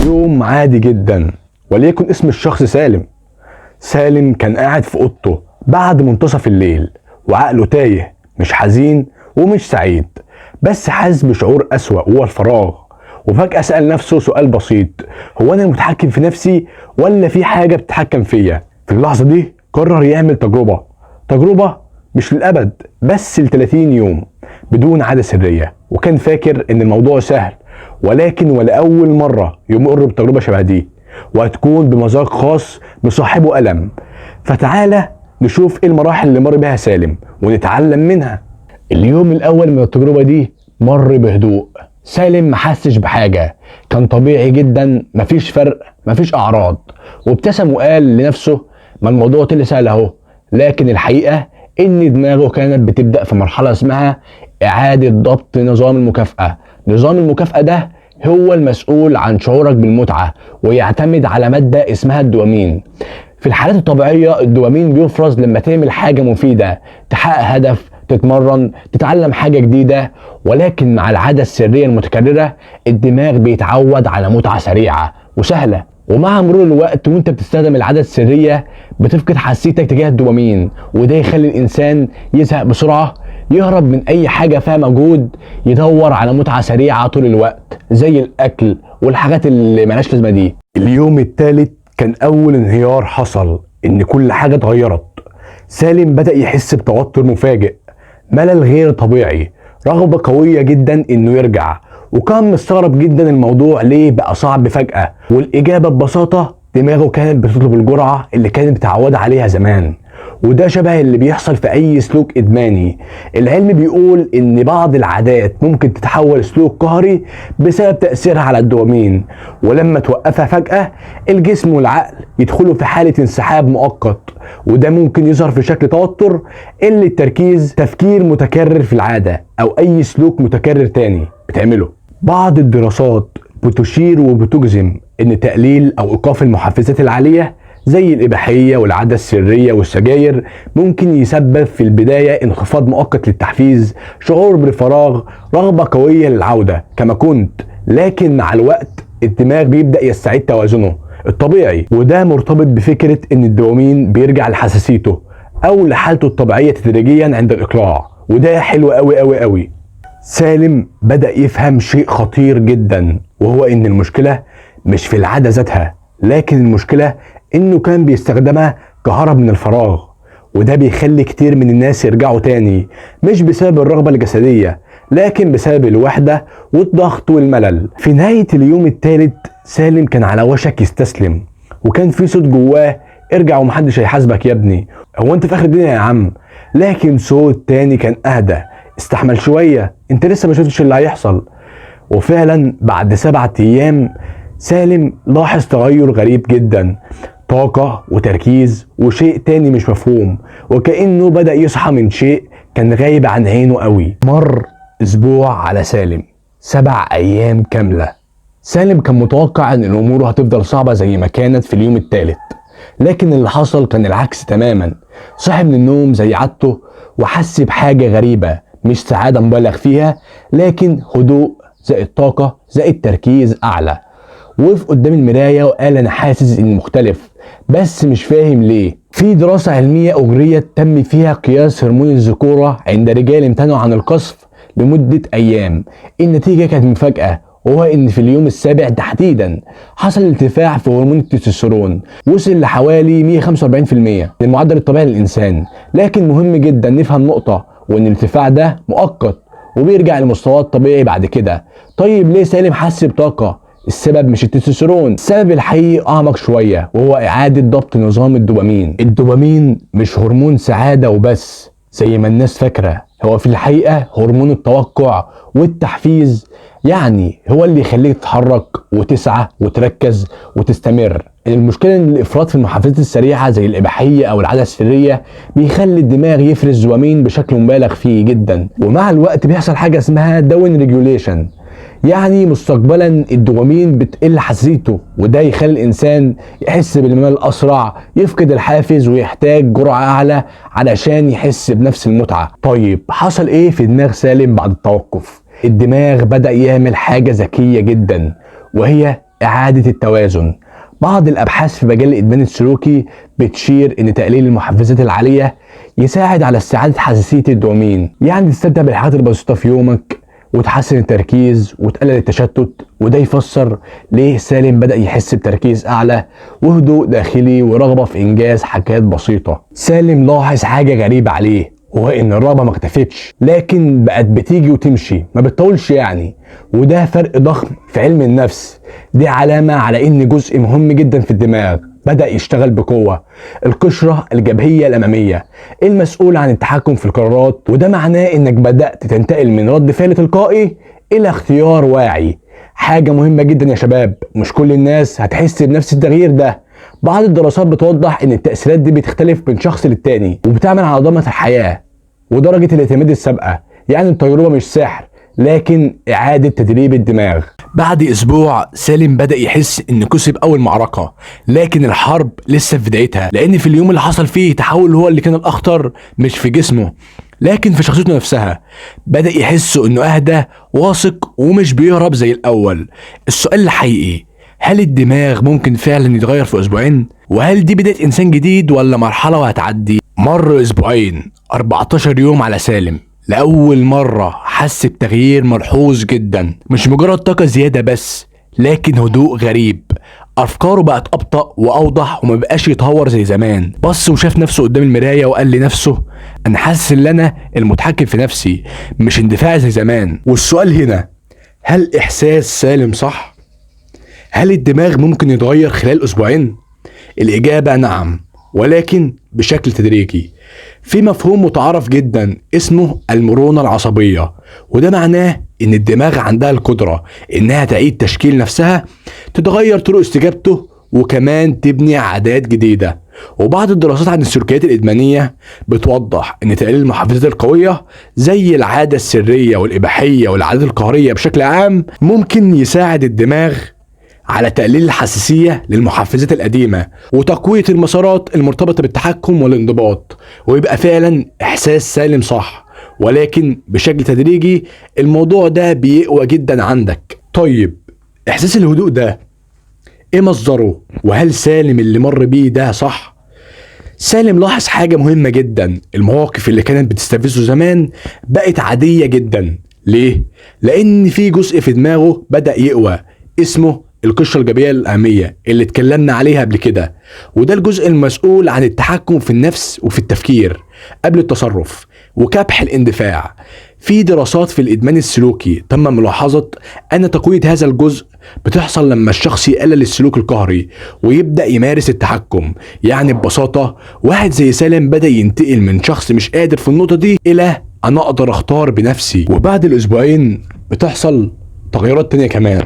يوم عادي جدا، وليكن اسم الشخص سالم. سالم كان قاعد في اوضته بعد منتصف الليل وعقله تايه، مش حزين ومش سعيد، بس حاسس بشعور أسوأ وهو الفراغ. وفجأة سأل نفسه سؤال بسيط: هو أنا المتحكم في نفسي ولا في حاجة بتتحكم فيا؟ في اللحظة دي قرر يعمل تجربة مش للأبد، بس ل 30 يوم بدون عادة سرية. وكان فاكر إن الموضوع سهل، ولكن ولأول مرة يمر بتجربة شبه دي، وهتكون بمذاق خاص مصاحبه ألم. فتعالى نشوف ايه المراحل اللي مر بها سالم ونتعلم منها. اليوم الأول من التجربة دي مر بهدوء. سالم ما حسش بحاجة، كان طبيعي جدا، مفيش فرق، مفيش أعراض. وابتسم وقال لنفسه: ما الموضوع طلع سهل أهو. لكن الحقيقة إن دماغه كانت بتبدأ في مرحلة اسمها إعادة ضبط نظام المكافأة. نظام المكافأة ده هو المسؤول عن شعورك بالمتعة، ويعتمد على مادة اسمها الدوبامين. في الحالات الطبيعية الدوبامين بيفرز لما تعمل حاجة مفيدة، تحقق هدف، تتمرن، تتعلم حاجة جديدة. ولكن مع العادة السرية المتكررة الدماغ بيتعود على متعة سريعة وسهلة. ومع مرور الوقت وانت بتستخدم العادة السرية بتفقد حساسيتك تجاه الدوبامين، وده يخلي الإنسان يزهق بسرعة، يهرب من أي حاجة فيها مجهود، يدور على متعة سريعة طول الوقت زي الأكل والحاجات اللي ملهاش لازمة دي. اليوم الثالث كان أول انهيار حصل، إن كل حاجة اتغيرت. سالم بدأ يحس بتوتر مفاجئ، ملل غير طبيعي، رغبة قوية جدا إنه يرجع. وكان مستغرب جدا الموضوع ليه بقى صعب فجأة، والإجابة ببساطة دماغه كانت بتطلب الجرعة اللي كانت متعودة عليها زمان. وده شبه اللي بيحصل في أي سلوك إدماني. العلم بيقول إن بعض العادات ممكن تتحول سلوك قهري بسبب تأثيرها على الدوبامين، ولما توقفها فجأة الجسم والعقل يدخلوا في حالة انسحاب مؤقت. وده ممكن يظهر في شكل توتر، قلة تركيز، تفكير متكرر في العادة، أو أي سلوك متكرر تاني بتعمله. بعض الدراسات بتشير وبتجزم إن تقليل أو إيقاف المحفزات العالية زي الإباحية والعادة السرية والسجاير ممكن يسبب في البداية انخفاض مؤقت للتحفيز، شعور بالفراغ، رغبة قوية للعودة كما كنت. لكن مع الوقت الدماغ بيبدأ يستعيد توازنه الطبيعي، وده مرتبط بفكرة إن الدوبامين بيرجع لحساسيته أو لحالته الطبيعية تدريجيا عند الإقلاع. وده حلو قوي قوي قوي. سالم بدأ يفهم شيء خطير جدا، وهو إن المشكلة مش في العادة ذاتها، لكن المشكلة إنه كان بيستخدمها كهرب من الفراغ. وده بيخلي كتير من الناس يرجعوا تاني، مش بسبب الرغبة الجسدية، لكن بسبب الوحدة والضغط والملل. في نهاية اليوم الثالث سالم كان على وشك يستسلم، وكان في صوت جواه: ارجع ومحدش هيحاسبك يا ابني، هو انت في اخر الدنيا يا عم. لكن صوت تاني كان اهدى: استحمل شوية، انت لسه ما شفتش اللي هيحصل. وفعلا بعد 7 ايام سالم لاحظ تغير غريب جدا، طاقة وتركيز وشيء تاني مش مفهوم، وكأنه بدأ يصحى من شيء كان غايب عن عينه قوي. مر اسبوع على سالم، 7 ايام كاملة. سالم كان متوقع ان الامور هتفضل صعبة زي ما كانت في اليوم الثالث، لكن اللي حصل كان العكس تماما. صحي من النوم زي عادته وحس بحاجة غريبة، مش سعادة مبالغ فيها، لكن هدوء زائد طاقة زائد تركيز اعلى. وقف قدام المراية وقال: انا حاسس اني مختلف، بس مش فاهم ليه. في دراسة علمية اجريت تم فيها قياس هرمون الذكورة عند رجال امتنعوا عن القذف لمدة ايام. النتيجة كانت مفاجأة، وهو ان في اليوم السابع تحديدا حصل ارتفاع في هرمون التستوستيرون، وصل لحوالي 145% المعدل الطبيعي للانسان. لكن مهم جدا نفهم نقطة، وان الارتفاع ده مؤقت وبيرجع لمستواه الطبيعي بعد كده. طيب ليه سالم حس بطاقة؟ السبب مش التستوستيرون، السبب الحقيقي اعمق شوية، وهو اعادة ضبط نظام الدوبامين. الدوبامين مش هرمون سعادة وبس زي ما الناس فاكرة، هو في الحقيقة هرمون التوقع والتحفيز. يعني هو اللي يخليك تتحرك وتسعى وتركز وتستمر. المشكلة ان الافراط في المحفزات السريعة زي الاباحية او العادة السرية بيخلي الدماغ يفرز دوبامين بشكل مبالغ فيه جدا، ومع الوقت بيحصل حاجة اسمها داون ريجوليشن، يعني مستقبلا الدوبامين بتقل حساسيته، وده يخلي الانسان يحس بالملل اسرع، يفقد الحافز ويحتاج جرعة اعلى علشان يحس بنفس المتعة. طيب حصل ايه في دماغ سالم بعد التوقف؟ الدماغ بدأ يعمل حاجة ذكية جدا، وهي إعادة التوازن. بعض الأبحاث في مجال الإدمان السلوكي بتشير إن تقليل المحفزات العالية يساعد على استعادة حساسية الدوبامين، يعني تستمتع بالحاجات البسيطة في يومك وتحسن التركيز وتقلل التشتت. وده يفسر ليه سالم بدأ يحس بتركيز أعلى وهدوء داخلي ورغبة في إنجاز حاجات بسيطة. سالم لاحظ حاجة غريبة عليه، وهو ان الرغبه ما اختفتش لكن بقت بتيجي وتمشي، ما بتطولش يعني. وده فرق ضخم في علم النفس. دي علامه على ان جزء مهم جدا في الدماغ بدأ يشتغل بقوه، القشره الجبهيه الاماميه المسؤوله عن التحكم في القرارات. وده معناه انك بدأت تنتقل من رد فعل تلقائي الى اختيار واعي. حاجه مهمه جدا يا شباب، مش كل الناس هتحس بنفس التغيير ده. بعض الدراسات بتوضح ان التأثيرات دي بتختلف من شخص للتاني وبتعمل على ضمانة الحياة ودرجة الاعتماد السابقة. يعني التجربة مش سحر لكن إعادة تدريب الدماغ. بعد أسبوع سالم بدأ يحس إنه كسب أول معركة، لكن الحرب لسه في بدايتها، لأن في اليوم اللي حصل فيه تحول هو اللي كان الأخطر مش في جسمه لكن في شخصيته نفسها. بدأ يحس إنه أهدى واثق ومش بيهرب زي الأول. السؤال الحقيقي، هل الدماغ ممكن فعلا يتغير في أسبوعين؟ وهل دي بداية إنسان جديد ولا مرحلة وهتعدي؟ مر أسبوعين، 14 يوم على سالم. لأول مرة حس بتغيير ملحوظ جدا، مش مجرد طاقة زيادة بس لكن هدوء غريب. أفكاره بقت أبطأ وأوضح وما بقاش يتهور زي زمان. بص وشاف نفسه قدام المراية وقال لنفسه أنا حاسس إن أنا المتحكم في نفسي مش اندفاع زي زمان. والسؤال هنا، هل إحساس سالم صح؟ هل الدماغ ممكن يتغير خلال أسبوعين؟ الإجابة نعم، ولكن بشكل تدريجي. في مفهوم متعارف جدا اسمه المرونة العصبية، وده معناه إن الدماغ عندها القدرة إنها تعيد تشكيل نفسها، تتغير طرق استجابته وكمان تبني عادات جديدة. وبعض الدراسات عن السلوكيات الإدمانية بتوضح إن تقليل المحفزات القوية زي العادة السرية والإباحية والعادات القهرية بشكل عام ممكن يساعد الدماغ على تقليل الحساسية للمحفزات القديمة وتقوية المسارات المرتبطة بالتحكم والانضباط، ويبقى فعلا إحساس سالم صح، ولكن بشكل تدريجي. الموضوع ده بيقوى جدا عندك. طيب إحساس الهدوء ده إيه مصدره؟ وهل سالم اللي مر بيه ده صح؟ سالم لاحظ حاجة مهمة جدا، المواقف اللي كانت بتستفزه زمان بقت عادية جدا. ليه؟ لأن في جزء في دماغه بدأ يقوى اسمه القشرة الجبهية الأمامية اللي اتكلمنا عليها قبل كده، وده الجزء المسؤول عن التحكم في النفس وفي التفكير قبل التصرف وكبح الاندفاع. في دراسات في الإدمان السلوكي تم ملاحظة أن تقوية هذا الجزء بتحصل لما الشخص يقلل السلوك القهري ويبدأ يمارس التحكم. يعني ببساطة واحد زي سالم بدأ ينتقل من شخص مش قادر في النقطة دي إلى أنا أقدر أختار بنفسي. وبعد الأسبوعين بتحصل تغيرات تانية كمان،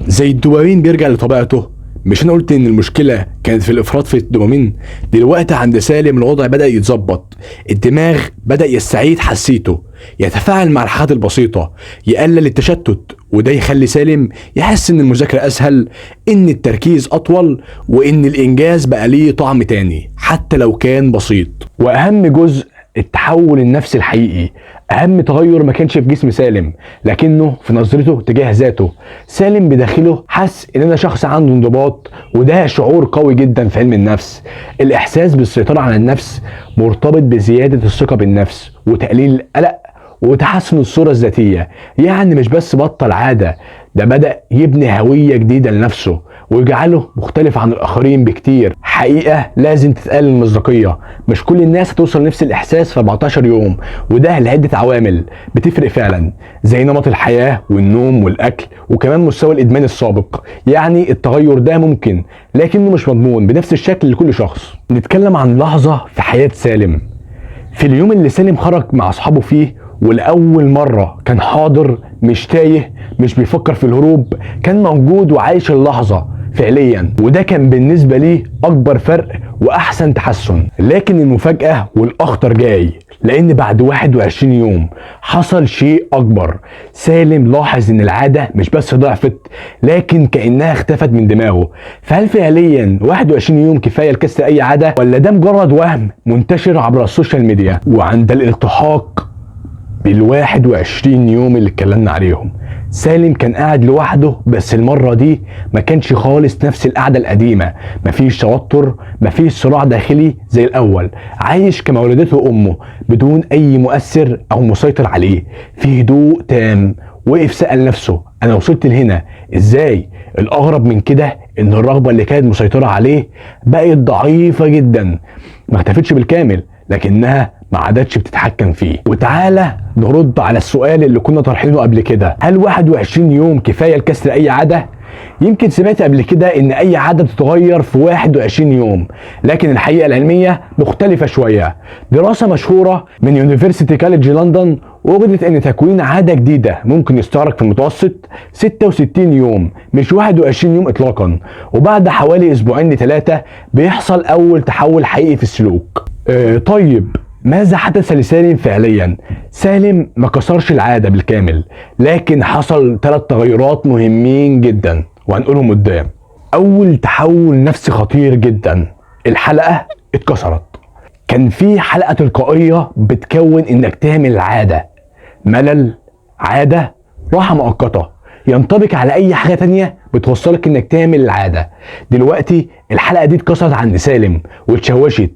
زي الدوبامين بيرجع لطبيعته. مش انا قلت ان المشكله كانت في الافراط في الدوبامين؟ دلوقتي عند سالم الوضع بدا يتظبط، الدماغ بدا يستعيد حسيته، يتفاعل مع الحاجات البسيطه، يقلل التشتت. وده يخلي سالم يحس ان المذاكره اسهل، ان التركيز اطول، وان الانجاز بقى ليه طعم تاني حتى لو كان بسيط. واهم جزء، التحول النفسي الحقيقي. اهم تغير ما كانش في جسم سالم لكنه في نظرته تجاه ذاته. سالم بداخله حس ان انا شخص عنده انضباط، وده شعور قوي جدا في علم النفس. الاحساس بالسيطرة على النفس مرتبط بزيادة الثقة بالنفس وتقليل القلق وتحسن الصورة الذاتية. يعني مش بس بطل عادة، ده بدأ يبني هوية جديدة لنفسه ويجعله مختلف عن الآخرين بكتير. حقيقة لازم تتقلل المصداقية، مش كل الناس هتوصل لنفس الإحساس في 14 يوم، وده لعدة عوامل بتفرق فعلا، زي نمط الحياة والنوم والأكل وكمان مستوى الإدمان السابق. يعني التغير ده ممكن لكنه مش مضمون بنفس الشكل لكل شخص. نتكلم عن لحظة في حياة سالم. في اليوم اللي سالم خرج مع أصحابه فيه ولأول مرة كان حاضر، مش تايه، مش بيفكر في الهروب، كان موجود وعايش اللحظة فعليا. وده كان بالنسبة ليه أكبر فرق وأحسن تحسن. لكن المفاجأة والأخطر جاي، لأن بعد 21 يوم حصل شيء أكبر. سالم لاحظ إن العادة مش بس ضعفت لكن كأنها اختفت من دماغه. فهل فعليا 21 يوم كفاية لكسر أي عادة، ولا ده مجرد وهم منتشر عبر السوشيال ميديا؟ وعند الالتحاق بال21 يوم اللي اتكلمنا عليهم. سالم كان قاعد لوحده، بس المرة دي ما كانش خالص نفس القعدة القديمة، مفيش توتر، مفيش صراع داخلي زي الأول، عايش كما ولدته أمه بدون أي مؤثر أو مسيطر عليه، في هدوء تام. وقف سأل نفسه أنا وصلت لهنا إزاي؟ الأغرب من كده إن الرغبة اللي كانت مسيطرة عليه بقت ضعيفة جدا، ما اختفتش بالكامل لكنها ما عادتش بتتحكم فيه. وتعالى نرد على السؤال اللي كنا طرحينه قبل كده، هل 21 يوم كفاية لكسر أي عادة؟ يمكن سمعت قبل كده إن أي عادة بتتغير في 21 يوم، لكن الحقيقة العلمية مختلفة شوية. دراسة مشهورة من يونيفرسيتي كوليدج لندن وجدت إن تكوين عادة جديدة ممكن يستغرق في المتوسط 66 يوم، مش 21 يوم إطلاقا، وبعد حوالي أسبوعين ل3 بيحصل أول تحول حقيقي في السلوك. طيب ماذا حدث لسالم فعليا؟ سالم ما كسرش العادة بالكامل، لكن حصل 3 تغيرات مهمين جدا وهنقولهم قدام. اول تحول نفسي خطير جدا، الحلقة اتكسرت. كان في حلقة تلقائية بتكون انك تعمل عادة، ملل، عادة، راحة مؤقتة، ينطبق على اي حاجة تانية بتوصلك انك تعمل العادة. دلوقتي الحلقة دي اتكسرت عند سالم واتشوشت،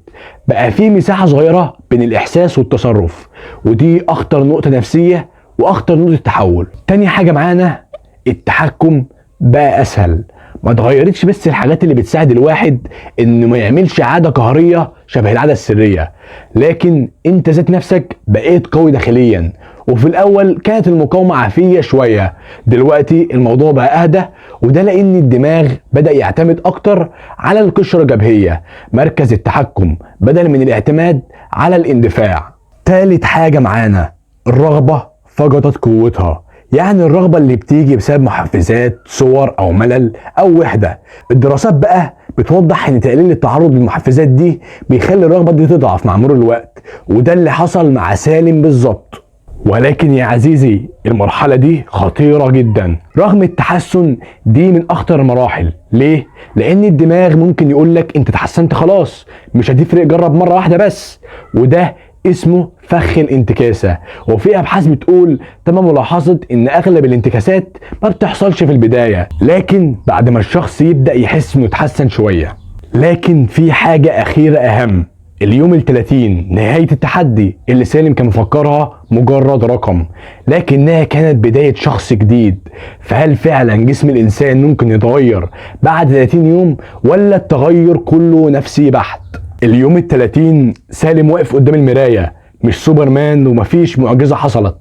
بقى في مساحة صغيرة بين الاحساس والتصرف، ودي اخطر نقطة نفسية واخطر نقطة تحول. تاني حاجة معانا التحكم بقى اسهل، ما اتغيرتش بس الحاجات اللي بتساعد الواحد انه ما يعملش عادة قهرية شبه العادة السرية، لكن انت ذات نفسك بقيت قوي داخليا. وفي الاول كانت المقاومة عافية شوية، دلوقتي الموضوع بقى اهدى، وده لان الدماغ بدأ يعتمد اكتر على القشرة الجبهية، مركز التحكم، بدل من الاعتماد على الاندفاع. تالت حاجة معانا الرغبة فقدت قوتها، يعني الرغبة اللي بتيجي بسبب محفزات، صور او ملل او وحدة. الدراسات بقى بتوضح ان تقليل التعرض للمحفزات دي بيخلي الرغبة دي تضعف مع مرور الوقت، وده اللي حصل مع سالم بالظبط. ولكن يا عزيزي المرحلة دي خطيرة جدا رغم التحسن، دي من اخطر المراحل. ليه؟ لان الدماغ ممكن يقولك انت تحسنت خلاص مش هتفرق، جرب مرة واحدة بس، وده اسمه فخ الانتكاسة. وفي ابحاث بتقول تم ملاحظة ان اغلب الانتكاسات ما بتحصلش في البداية، لكن بعد ما الشخص يبدأ يحس انه اتحسن شوية. لكن في حاجة اخيرة اهم، اليوم ال30 نهاية التحدي اللي سالم كان مفكرها مجرد رقم، لكنها كانت بداية شخص جديد. فهل فعلا جسم الانسان ممكن يتغير بعد 30 يوم ولا التغير كله نفسي بحت؟ اليوم ال30 سالم واقف قدام المراية، مش سوبرمان ومفيش معجزة حصلت،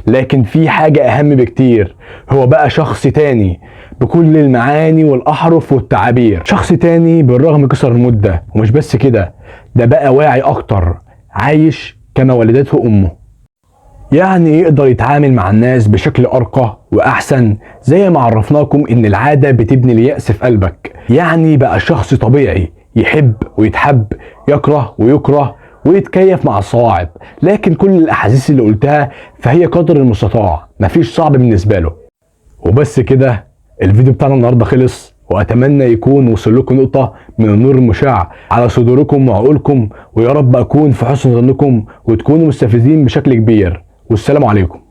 لكن في حاجة اهم بكتير، هو بقى شخص تاني بكل المعاني والاحرف والتعابير، شخص تاني بالرغم كسر المدة. ومش بس كده، ده بقى واعي اكتر، عايش كما ولدته امه، يعني يقدر يتعامل مع الناس بشكل ارقى واحسن. زي ما عرفناكم ان العادة بتبني اليأس في قلبك، يعني بقى شخص طبيعي يحب ويتحب، يكره ويكره، ويتكيف مع الصواعب. لكن كل الاحاسيس اللي قلتها فهي قدر المستطاع، مفيش صعب بالنسبه له. وبس كده الفيديو بتاعنا النهارده خلص، واتمنى يكون وصل لكم نقطه من النور المشع على صدوركم وعقولكم، ويا رب اكون في حسن ظنكم وتكونوا مستفيدين بشكل كبير. والسلام عليكم.